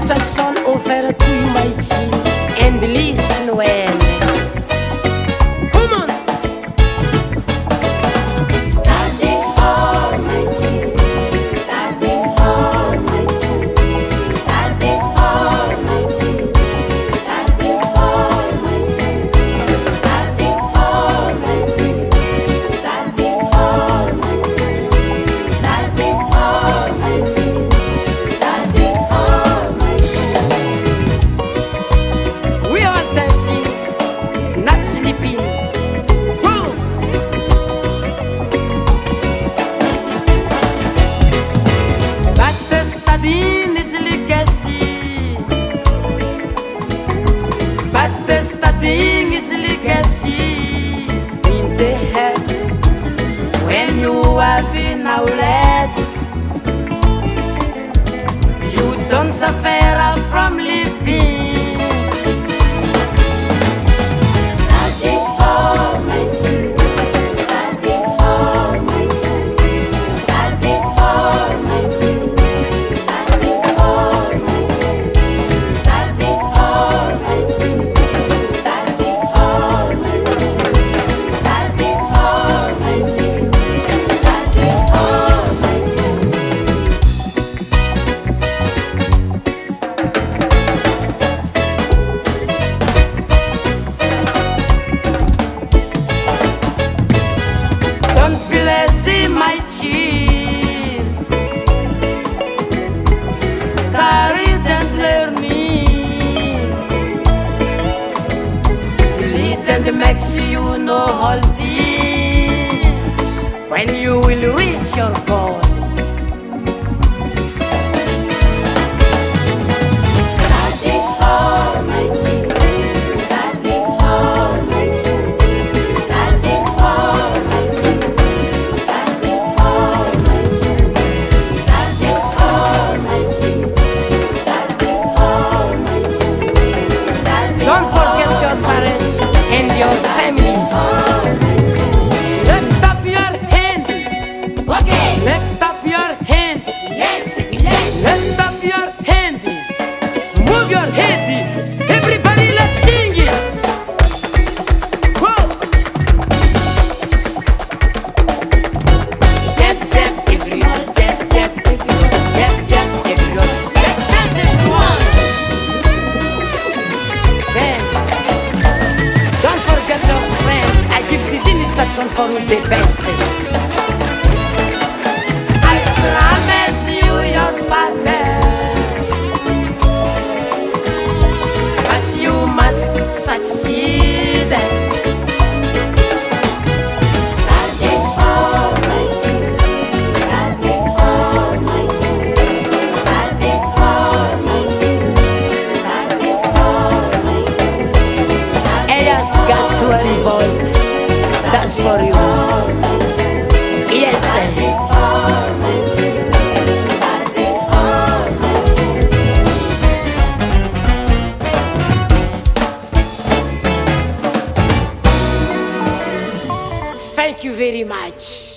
instruction offert to my team and listen well. Come on. Study hard, my team. Study hard, my team. Study hard, my team. Study hard, my team. Study hard, my team. Study hard, my team. Study hard, my team. Study hard, my team. We are dancing, not sleeping. Go! But the studying is legacy. But the studying is legacy. In the head, when you have in knowledge, you don't suffer from living. Study hard, my team. Study hard, my team. Study hard, my team. Study hard, my team. Study hard, my team. Study hard, my team. Study hard, my team. Study hard, my team. Don't be lazy, my child. Courage and learning. Delete and makes you know holding when you will reach your goal. Study hard, my team. Study hard, my team. Study hard, my team. Study hard, my team. Study hard, my team. Study hard, my team. Study Don't forget your parents and your families. hard, my team. Lift up your hand. Okay. Lift up your hand. Yes. Yes. Lift up your hand. Move your head. Everybody, let's sing it. Whoa. Jump, jump, everyone. Jump, jump, everyone. Jump, jump, everyone. Let's dance everyone. Then, don't forget your friend. I give this instruction for the best. I promise you your father, but you must succeed. Study hard, my team. Study hard, my team. Study hard, my team. Study hard, my team. Study Elias got to evolve. That's for you. hard, my team. Yes, Study sir. hard, my team. Study hard, my team. Thank you very much.